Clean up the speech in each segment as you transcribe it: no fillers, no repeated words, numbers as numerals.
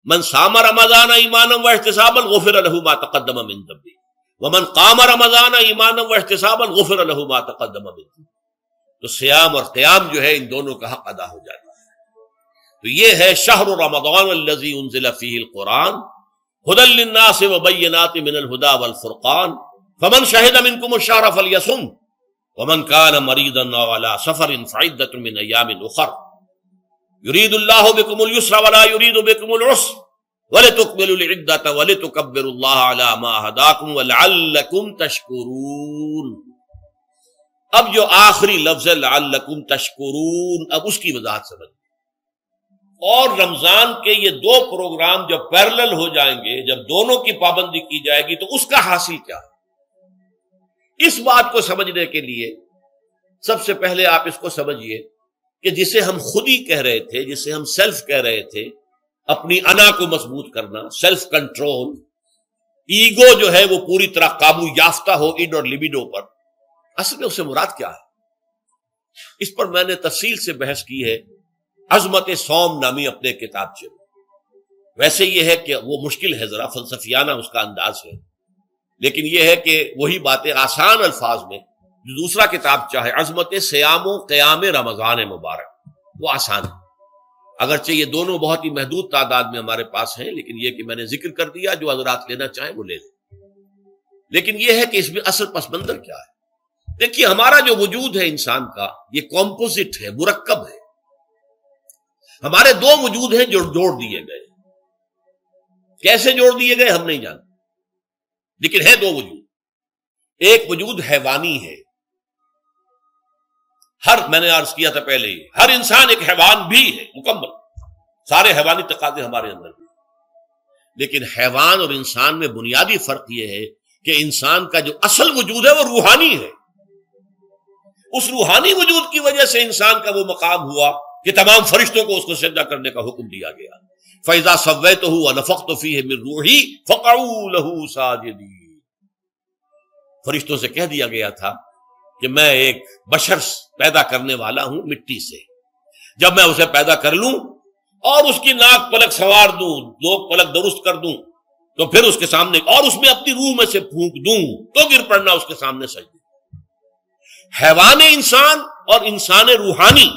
من صام رمضان ایمانا واحتسابا غفر له ما تقدم من ذنبه ومن قام رمضان ایمانا واحتسابا غفر له ما تقدم من ذنبه. تو سیام اور قیام جو ہے ان دونوں کا حق ادا ہو جاتا ہے. تو یہ ہے شہر رمضان الذی انزل فیہ القرآن ہدی للناس وبینات من الہدی والفرقان فمن شہد منکم الشہر فلیصم ومن کان مریضا او علی سفر فعدۃ من ایام اخر یرید اللہ بکم اليسر ولا یرید بکم العسر وَلِتُكْمِلُوا الْعِدَّةَ وَلِتُكَبِّرُوا اللَّهَ عَلَى مَا هَدَاكُمْ وَلَعَلَّكُمْ تَشْكُرُونَ. اب جو آخری لفظ ہے لَعَلَّكُمْ تَشْكُرُونَ، اب اس کی وضاحت سمجھ. اور رمضان کے یہ دو پروگرام جب پیرلل ہو جائیں گے، جب دونوں کی پابندی کی جائے گی تو اس کا حاصل کیا ہے؟ اس بات کو سمجھنے کے لیے سب سے پہلے آپ اس کو سمجھیے کہ جسے ہم خود ہی کہہ رہے تھے، جسے ہم سیلف کہہ رہے تھے، اپنی انا کو مضبوط کرنا، سیلف کنٹرول، ایگو جو ہے وہ پوری طرح قابو یافتہ ہو اڈ اور لبیڈو پر، اصل میں اسے مراد کیا ہے؟ اس پر میں نے تفصیل سے بحث کی ہے عظمت صوم نامی اپنے کتابچے میں. ویسے یہ ہے کہ وہ مشکل ہے، ذرا فلسفیانہ اس کا انداز ہے، لیکن یہ ہے کہ وہی باتیں آسان الفاظ میں جو دوسرا کتابچہ ہے عظمت صیام و قیام رمضان مبارک، وہ آسان ہے. اگرچہ یہ دونوں بہت ہی محدود تعداد میں ہمارے پاس ہیں، لیکن یہ کہ میں نے ذکر کر دیا، جو حضرات لینا چاہیں وہ لے لیں. لیکن یہ ہے کہ اس میں اصل پس منظر کیا ہے. دیکھیے ہمارا جو وجود ہے انسان کا، یہ کمپوزٹ ہے، مرکب ہے. ہمارے دو وجود ہیں جو جوڑ دیے گئے. کیسے جوڑ دیے گئے ہم نہیں جانتے، لیکن ہے دو وجود. ایک وجود حیوانی ہے، میں نے عرض کیا تھا پہلے ہی، ہر انسان ایک حیوان بھی ہے مکمل، سارے حیوانی تقاضے ہمارے اندر بھی. لیکن حیوان اور انسان میں بنیادی فرق یہ ہے کہ انسان کا جو اصل وجود ہے وہ روحانی ہے. اس روحانی وجود کی وجہ سے انسان کا وہ مقام ہوا کہ تمام فرشتوں کو اس کو سجدہ کرنے کا حکم دیا گیا. فَإِذَا سَوَّيْتُهُ وَنَفَخْتُ فِيهِ مِن رُوحِي فَقَعُوا لَهُ سَاجِدِينَ. فرشتوں سے کہہ دیا گیا تھا کہ میں ایک بشر پیدا کرنے والا ہوں مٹی سے. جب میں اسے پیدا کر لوں اور اس کی ناک پلک سنوار دوں، دو پلک درست کر دوں، تو پھر اس کے سامنے اور اس میں اپنی روح میں سے پھونک دوں تو گر پڑنا اس کے سامنے سجدے. حیوان انسان اور انسان روحانی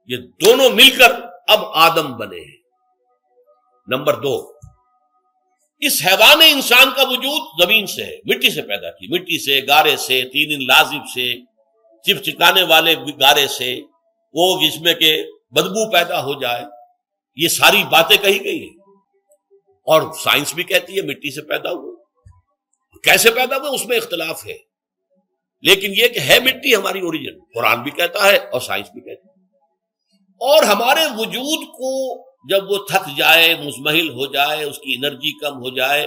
یہ دونوں مل کر اب آدم بنے ہیں. نمبر دو، اس حیوان انسان کا وجود زمین سے ہے، مٹی سے پیدا کی، مٹی سے، گارے سے، طین لازب سے، چپچکانے والے گارے سے، وہ جس میں کہ بدبو پیدا ہو جائے، یہ ساری باتیں کہی گئی ہیں. اور سائنس بھی کہتی ہے مٹی سے پیدا ہوا. کیسے پیدا ہوا اس میں اختلاف ہے، لیکن یہ کہ ہے مٹی ہماری اوریجن، قرآن بھی کہتا ہے اور سائنس بھی کہتی ہے. اور ہمارے وجود کو جب وہ تھک جائے، مزمحل ہو جائے، اس کی انرجی کم ہو جائے،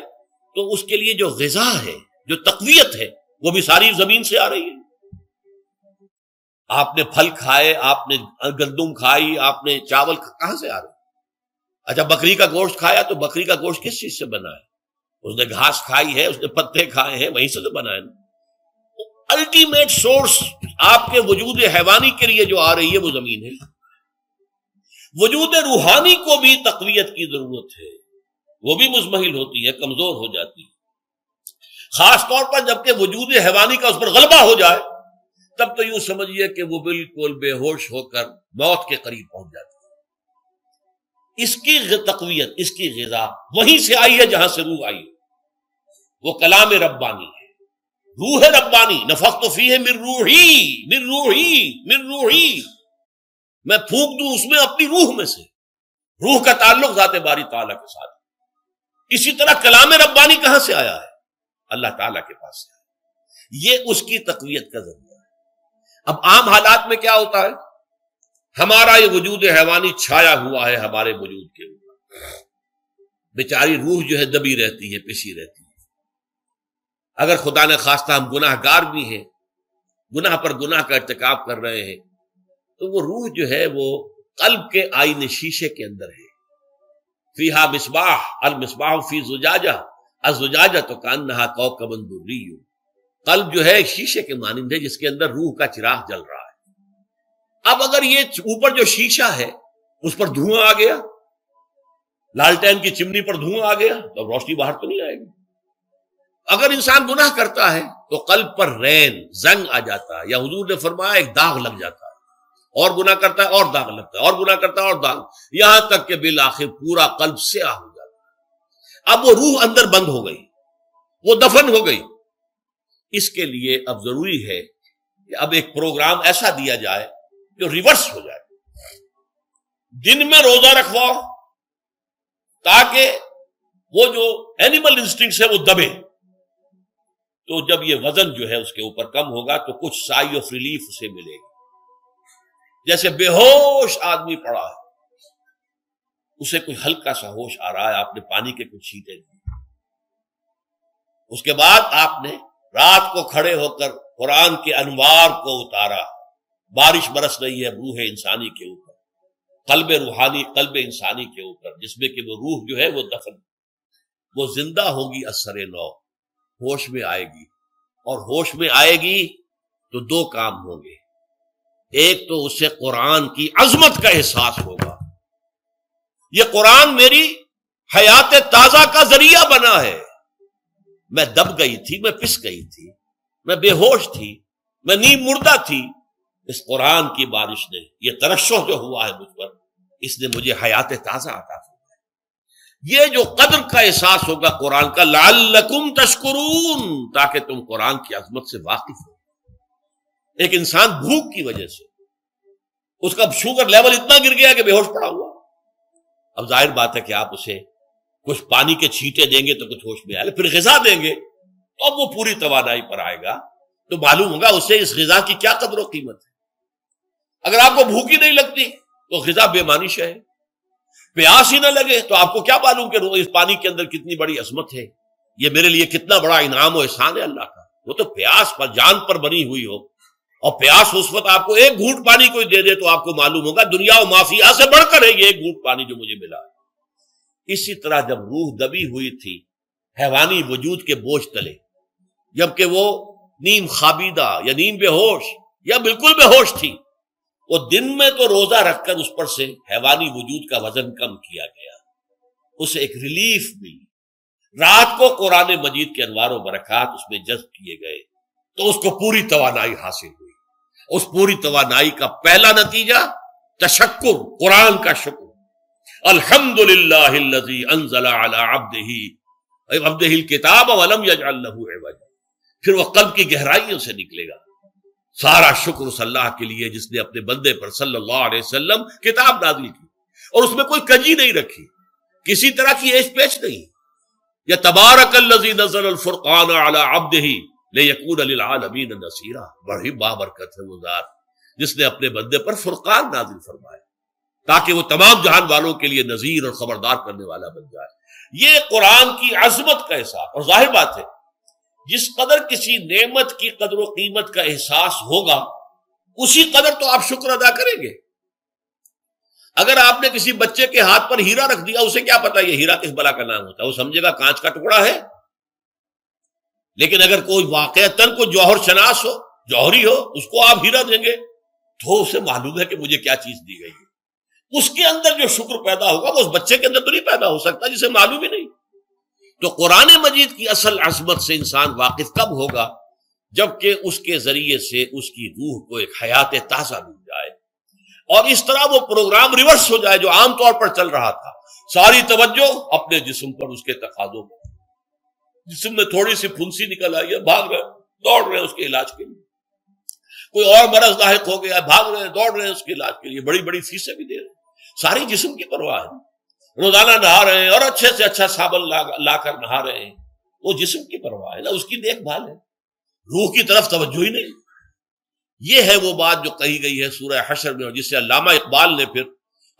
تو اس کے لیے جو غذا ہے، جو تقویت ہے، وہ بھی ساری زمین سے آ رہی ہے. آپ نے پھل کھائے، آپ نے گندم کھائی، آپ نے چاول کہاں سے آ رہے؟ اچھا بکری کا گوشت کھایا تو بکری کا گوشت کس چیز سے بنا ہے؟ اس نے گھاس کھائی ہے، اس نے پتے کھائے ہیں، وہیں سے تو بنا ہے. الٹیمیٹ سورس آپ کے وجود حیوانی کے لیے جو آ رہی ہے وہ زمین ہے. وجود روحانی کو بھی تقویت کی ضرورت ہے، وہ بھی مزمحل ہوتی ہے، کمزور ہو جاتی ہے. خاص طور پر جبکہ وجود حیوانی کا اس پر غلبہ ہو جائے تب تو یوں سمجھیے کہ وہ بالکل بے ہوش ہو کر موت کے قریب پہنچ جاتی ہے. اس کی تقویت، اس کی غذا وہیں سے آئی ہے جہاں سے روح آئی ہے. وہ کلام ربانی ہے، روح ربانی. نفخت فیہ من روحی، من روحی، من روحی. میں پھونک دوں اس میں اپنی روح میں سے. روح کا تعلق ذات باری تعالیٰ کے ساتھ. اسی طرح کلام ربانی کہاں سے آیا ہے؟ اللہ تعالیٰ کے پاس سے. یہ اس کی تقویت کا ذریعہ ہے. اب عام حالات میں کیا ہوتا ہے؟ ہمارا یہ وجود حیوانی چھایا ہوا ہے ہمارے وجود کے اوپر. بیچاری روح جو ہے دبی رہتی ہے، پسی رہتی ہے. اگر خدا نے خواستہ ہم گناہ گار بھی ہیں، گناہ پر گناہ کا ارتکاب کر رہے ہیں، تو وہ روح جو ہے وہ قلب کے آئینے شیشے کے اندر ہے. فیہا مصباح، المصباح فی زجاجہ، الزجاجہ تو کانہا کوکب دری. قلب جو ہے ایک شیشے کے مانند ہے جس کے اندر روح کا چراغ جل رہا ہے. اب اگر یہ اوپر جو شیشہ ہے اس پر دھواں آ گیا لالٹین کی چمنی پر دھواں آ گیا تو اب روشنی باہر تو نہیں آئے گی. اگر انسان گناہ کرتا ہے تو قلب پر رین زنگ آ جاتا ہے، یا حضور نے فرمایا ایک داغ لگ جاتا ہے، اور گناہ کرتا ہے اور داغ لگتا ہے، اور گناہ کرتا ہے اور داغ، یہاں تک کہ بالآخر پورا قلب سیاہ ہو جاتا ہے. اب وہ روح اندر بند ہو گئی، وہ دفن ہو گئی. اس کے لیے اب ضروری ہے کہ اب ایک پروگرام ایسا دیا جائے جو ریورس ہو جائے. دن میں روزہ رکھواؤ تاکہ وہ جو اینیمل انسٹنکٹس ہے وہ دبے، تو جب یہ وزن جو ہے اس کے اوپر کم ہوگا تو کچھ سائی آف ریلیف اسے ملے گی. جیسے بے ہوش آدمی پڑا ہے، اسے کوئی ہلکا سا ہوش آ رہا ہے، آپ نے پانی کے کچھ چھینٹے دیے، اس کے بعد آپ نے رات کو کھڑے ہو کر قرآن کے انوار کو اتارا، بارش برس رہی ہے روح انسانی کے اوپر، قلب روحانی، قلب انسانی کے اوپر، جس میں کہ وہ روح جو ہے وہ دفن، وہ زندہ ہوگی اثر نو، ہوش میں آئے گی. اور ہوش میں آئے گی تو دو کام ہوں گے. ایک تو اسے قرآن کی عظمت کا احساس ہوگا، یہ قرآن میری حیات تازہ کا ذریعہ بنا ہے. میں دب گئی تھی، میں پس گئی تھی، میں بے ہوش تھی، میں نیم مردہ تھی. اس قرآن کی بارش نے، یہ ترشح جو ہوا ہے مجھ پر، اس نے مجھے حیات تازہ عطا کی. یہ جو قدر کا احساس ہوگا قرآن کا، لعلکم تشکرون، تاکہ تم قرآن کی عظمت سے واقف ہو. ایک انسان بھوک کی وجہ سے اس کا شوگر لیول اتنا گر گیا کہ بے ہوش پڑا ہوا. اب ظاہر بات ہے کہ آپ اسے کچھ پانی کے چھینٹے دیں گے تو کچھ ہوش میں آئے گا، پھر غذا دیں گے تو اب وہ پوری توانائی پر آئے گا، تو معلوم ہوگا اسے اس غذا کی کیا قدر و قیمت ہے. اگر آپ کو بھوک ہی نہیں لگتی تو غذا بے معنی شے ہے. پیاس ہی نہ لگے تو آپ کو کیا معلوم کہ اس پانی کے اندر کتنی بڑی عظمت ہے، یہ میرے لیے کتنا بڑا انعام و احسان ہے اللہ کا. وہ تو پیاس پر، جان پر بنی ہوئی ہو، اور پیاس اس وقت آپ کو ایک گھونٹ پانی کوئی دے دے تو آپ کو معلوم ہوگا دنیا و مافیا سے بڑھ کر ہے یہ ایک گھونٹ پانی جو مجھے ملا. اسی طرح جب روح دبی ہوئی تھی حیوانی وجود کے بوجھ تلے، جبکہ وہ نیم خابیدہ یا نیم بے ہوش یا بالکل بے ہوش تھی، وہ دن میں تو روزہ رکھ کر اس پر سے حیوانی وجود کا وزن کم کیا گیا، اسے ایک ریلیف ملی. رات کو قرآن مجید کے انوار و برکات اس میں جذب کیے گئے تو اس کو پوری توانائی حاصل ہوئی. اس پوری توانائی کا پہلا نتیجہ تشکر، قرآن کا شکر. الحمدللہ الذی انزل علی عبدہ الکتاب ولم یجعل لہ عوجا. پھر وہ قلب کی گہرائیوں سے نکلے گا. سارا شکر اس اللہ کے لیے جس نے اپنے بندے پر صلی اللہ علیہ وسلم کتاب نازل کی اور اس میں کوئی کجی نہیں رکھی، کسی طرح کی ایش پیش نہیں. یا تبارک الذی نزل الفرقان علی عبدہ لیکون للعالمین نصیرا. بڑی بابرکت ہے وہ ذات جس نے اپنے بندے پر فرقان نازل فرمایا تاکہ وہ تمام جہان والوں کے لیے نذیر اور خبردار کرنے والا بن جائے. یہ قرآن کی عظمت کا احساس. اور ظاہر بات ہے جس قدر کسی نعمت کی قدر و قیمت کا احساس ہوگا اسی قدر تو آپ شکر ادا کریں گے. اگر آپ نے کسی بچے کے ہاتھ پر ہیرا رکھ دیا، اسے کیا پتا یہ ہیرا کس بلا کا نام ہوتا ہے، وہ سمجھے گا کانچ کا ٹکڑا ہے. لیکن اگر کوئی واقعتاً کوئی جوہر شناس ہو، جوہری ہو، اس کو آپ ہیرا دیں گے تو اسے معلوم ہے کہ مجھے کیا چیز دی گئی ہے. اس کے اندر جو شکر پیدا ہوگا وہ اس بچے کے اندر تو نہیں پیدا ہو سکتا جسے معلوم ہی نہیں. تو قرآن مجید کی اصل عظمت سے انسان واقف کب ہوگا؟ جبکہ اس کے ذریعے سے اس کی روح کو ایک حیات تازہ مل جائے اور اس طرح وہ پروگرام ریورس ہو جائے جو عام طور پر چل رہا تھا. ساری توجہ اپنے جسم پر، اس کے تقاضوں پر. جسم میں تھوڑی سی پھنسی نکل آئی ہے، بھاگ رہے، دوڑ رہے ہیں اس کے علاج کے لیے. کوئی اور مرض لاحق ہو گیا، بھاگ رہے ہیں، دوڑ رہے ہیں اس کے علاج کے لیے، بڑی بڑی فیسیں بھی دے رہے ہیں. ساری جسم کی پرواہ ہے. روزانہ نہا رہے ہیں اور اچھے سے اچھا صابن لا کر نہا رہے ہیں، وہ جسم کی پرواہ ہے نا، اس کی دیکھ بھال ہے. روح کی طرف توجہ ہی نہیں. یہ ہے وہ بات جو کہی گئی ہے سورہ حشر میں، اور جسے علامہ اقبال نے پھر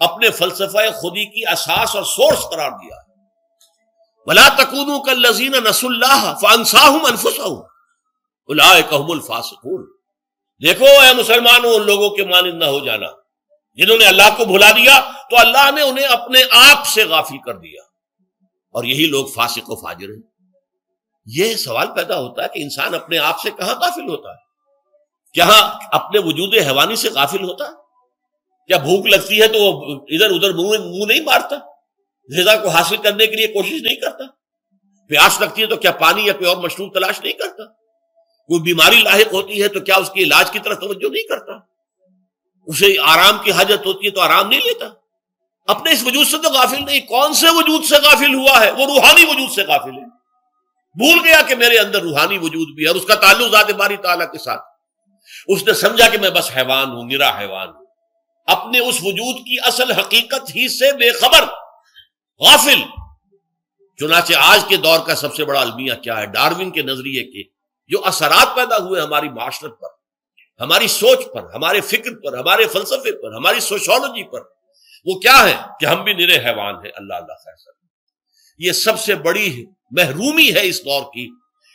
اپنے فلسفہ خودی کی اساس اور سورس قرار دیا. وَلَا تَكُونُوا كَالَّذِينَ نَسُوا اللَّهَ فَأَنسَاهُمْ أَنفُسَهُمْ أُولَٰئِكَ هُمُ الْفَاسِقُونَ. دیکھو اے مسلمانوں، ان لوگوں کے مانند نہ ہو جانا جنہوں نے اللہ کو بھلا دیا تو اللہ نے انہیں اپنے آپ سے غافل کر دیا، اور یہی لوگ فاسق و فاجر ہیں. یہ سوال پیدا ہوتا ہے کہ انسان اپنے آپ سے کہاں غافل ہوتا ہے؟ کیا اپنے وجود حیوانی سے غافل ہوتا ہے؟ کیا بھوک لگتی ہے تو ادھر ادھر منہ نہیں مارتا؟ غذا کو حاصل کرنے کے لیے کوشش نہیں کرتا؟ پیاس لگتی ہے تو کیا پانی یا کوئی اور مشروب تلاش نہیں کرتا؟ کوئی بیماری لاحق ہوتی ہے تو کیا اس کے علاج کی طرف توجہ نہیں کرتا؟ اسے آرام کی حاجت ہوتی ہے تو آرام نہیں لیتا؟ اپنے اس وجود سے تو غافل نہیں. کون سے وجود سے غافل ہوا ہے؟ وہ روحانی وجود سے غافل ہے. بھول گیا کہ میرے اندر روحانی وجود بھی ہے اور اس کا تعلق ذات باری تعالیٰ کے ساتھ. اس نے سمجھا کہ میں بس حیوان ہوں، نرا حیوان ہوں، اپنے اس وجود کی اصل حقیقت ہی سے بے خبر، غافل. چنانچہ آج کے دور کا سب سے بڑا المیہ کیا ہے؟ ڈارون کے نظریے کے جو اثرات پیدا ہوئے ہماری معاشرت پر، ہماری سوچ پر، ہمارے فکر پر، ہمارے فلسفے پر، ہماری سوشولوجی پر، وہ کیا ہے کہ ہم بھی نرے حیوان ہیں. اللہ اللہ خیر سر. یہ سب سے بڑی محرومی ہے اس دور کی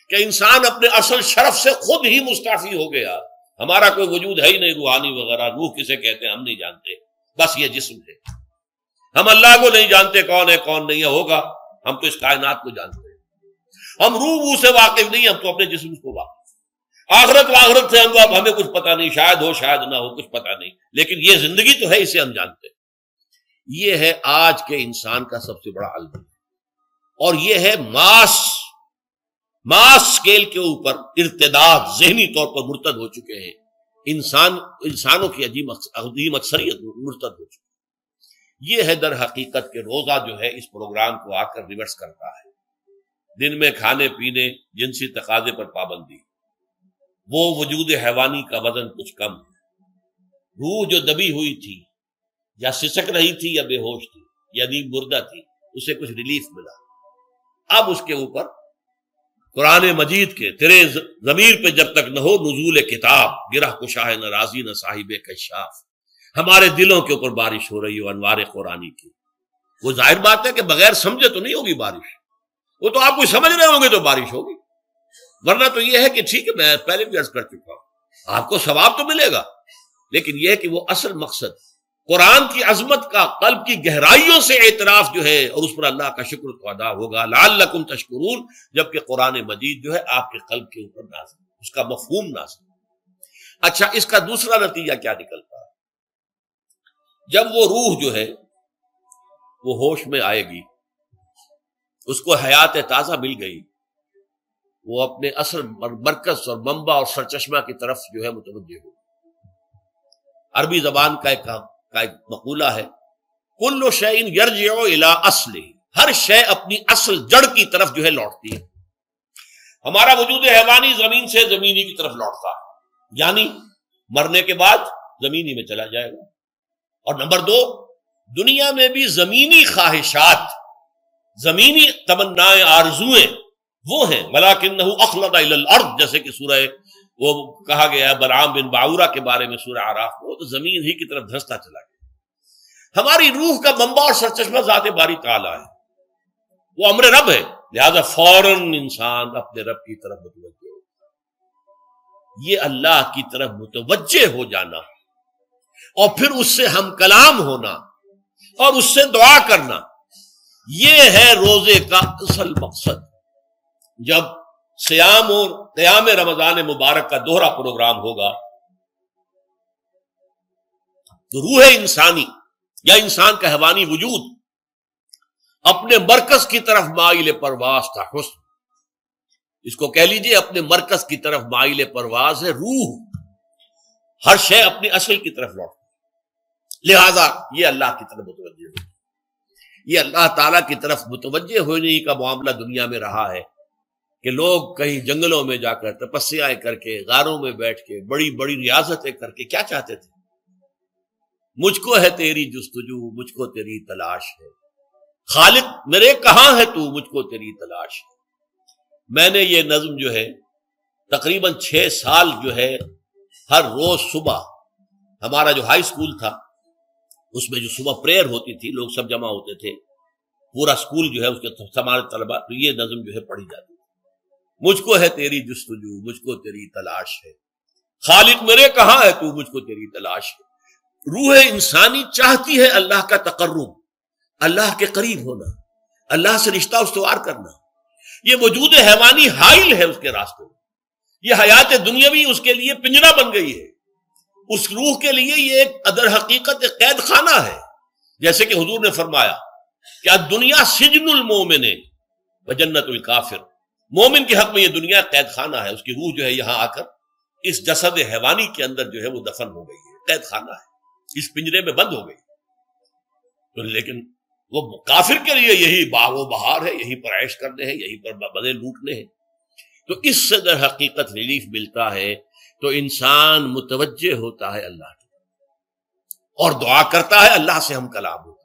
کہ انسان اپنے اصل شرف سے خود ہی مستعفی ہو گیا. ہمارا کوئی وجود ہے ہی نہیں روحانی وغیرہ. روح کسے کہتے ہیں ہم نہیں جانتے، بس یہ جسم ہے. ہم اللہ کو نہیں جانتے کون ہے کون نہیں ہے. ہوگا ہم تو اس کائنات کو جانتے ہیں. ہم روح سے واقف نہیں، ہم تو اپنے جسم کو واقف. آخرت سے ہمیں کچھ پتہ نہیں، شاید ہو شاید نہ ہو، کچھ پتہ نہیں، لیکن یہ زندگی تو ہے، اسے ہم جانتے ہیں. یہ ہے آج کے انسان کا سب سے بڑا المیہ. اور یہ ہے ماس اسکیل کے اوپر ارتداد، ذہنی طور پر مرتد ہو چکے ہیں انسانوں کی عظیم اکثریت مرتد ہو چکی. یہ ہے در حقیقت کہ روزہ جو ہے اس پروگرام کو آ کر ریورس کرتا ہے. دن میں کھانے پینے، جنسی تقاضے پر پابندی، وہ وجود حیوانی کا وزن کچھ کم، روح جو دبی ہوئی تھی یا سسک رہی تھی یا بے ہوش تھی یا نیند مردہ تھی، اسے کچھ ریلیف ملا. اب اس کے اوپر قرآن مجید کے تیرے ضمیر پہ جب تک نہ ہو نزول کتاب، گرہ کشاہ نہ رازی نہ صاحب کشاف، ہمارے دلوں کے اوپر بارش ہو رہی ہو انوار قرآنی کی. وہ ظاہر بات ہے کہ بغیر سمجھے تو نہیں ہوگی بارش. وہ تو آپ کو سمجھ رہے ہوں گے تو بارش ہوگی، ورنہ تو یہ ہے کہ ٹھیک ہے میں پہلے بھی عرض کر چکا ہوں آپ کو ثواب تو ملے گا، لیکن یہ ہے کہ وہ اصل مقصد قرآن کی عظمت کا قلب کی گہرائیوں سے اعتراف جو ہے اور اس پر اللہ کا شکر تو ادا ہوگا. لعلکم تشکرون، جبکہ قرآن مجید جو ہے آپ کے قلب کے اوپر نازل، اس کا مفہوم نازل. اچھا، اس کا دوسرا نتیجہ کیا نکلتا ہے؟ جب وہ روح جو ہے وہ ہوش میں آئے گی، اس کو حیات تازہ مل گئی، وہ اپنے اصل مرکز اور منبع اور سرچشمہ کی طرف جو ہے متوجہ ہو. عربی زبان کا ایک مقولہ ہے، کل شیء یرجع الی اصلہ، ہر شے اپنی اصل جڑ کی طرف جو ہے لوٹتی ہے. ہمارا وجود حیوانی زمین سے زمینی کی طرف لوٹتا ہے، یعنی مرنے کے بعد زمینی میں چلا جائے گا. اور نمبر 2، دنیا میں بھی زمینی خواہشات، زمینی تمنائیں، آرزویں وہ ہیں. ولکنہ اخلد الی الارض، جیسے کہ سورہ وہ کہا گیا ہے بلعام بن باعورہ کے بارے میں سورہ اعراف، وہ تو زمین ہی کی طرف دھنستا چلا گیا. ہماری روح کا منبع اور سرچشمہ ذات باری تعالیٰ ہے، وہ امر رب ہے، لہذا فوراً انسان اپنے رب کی طرف متوجہ ہو. یہ اللہ کی طرف متوجہ ہو جانا اور پھر اس سے ہم کلام ہونا اور اس سے دعا کرنا، یہ ہے روزے کا اصل مقصد. جب سیام اور قیام رمضان مبارک کا دوہرا پروگرام ہوگا تو روح انسانی یا انسان کا حیوانی وجود اپنے مرکز کی طرف مائل پرواز تھا. حسن، اس کو کہہ لیجئے اپنے مرکز کی طرف مائل پرواز ہے. روح ہر شے اپنی اصل کی طرف لوٹ، لہذا یہ اللہ کی طرف متوجہ ہو. یہ اللہ تعالیٰ کی طرف متوجہ ہونے کا معاملہ دنیا میں رہا ہے کہ لوگ کہیں جنگلوں میں جا کر تپسیائیں کر کے، غاروں میں بیٹھ کے، بڑی بڑی ریاضتیں کر کے کیا چاہتے تھے؟ مجھ کو ہے تیری جستجو، مجھ کو تیری تلاش ہے، خالق میرے کہاں ہے تو، مجھ کو تیری تلاش ہے. میں نے یہ نظم جو ہے تقریباً 6 سال جو ہے ہر روز صبح، ہمارا جو ہائی سکول تھا اس میں جو صبح پریئر ہوتی تھی، لوگ سب جمع ہوتے تھے، پورا سکول جو ہے اس کے ہمارے طلبا، تو یہ نظم جو ہے پڑھی جاتی تھی. مجھ کو ہے تیری جستجو، مجھ کو تیری تلاش ہے، خالق میرے کہاں ہے تو، مجھ کو تیری تلاش ہے. روح انسانی چاہتی ہے اللہ کا تقرب، اللہ کے قریب ہونا، اللہ سے رشتہ استوار کرنا. یہ وجود حیوانی حائل ہے اس کے راستے میں. یہ حیات دنیاوی اس کے لیے پنجرا بن گئی ہے. اس روح کے لیے یہ ایک در حقیقت ایک قید خانہ ہے. جیسے کہ حضور نے فرمایا کہ دنیا سجن المومن و جنت الکافر، مومن کے حق میں یہ دنیا قید خانہ ہے، اس کی روح جو ہے یہاں آ کر اس جسد حیوانی کے اندر جو ہے وہ دفن ہو گئی ہے، قید خانہ ہے، اس پنجرے میں بند ہو گئی۔ تو لیکن وہ کافر کے لیے یہی باغ و بہار ہے، یہی پر عیش کرنے ہیں، یہی پر مزے لوٹنے ہیں۔ تو اس سے در حقیقت ریلیف ملتا ہے تو انسان متوجہ ہوتا ہے اللہ کی اور دعا کرتا ہے، اللہ سے ہم کلام ہوتا ہے۔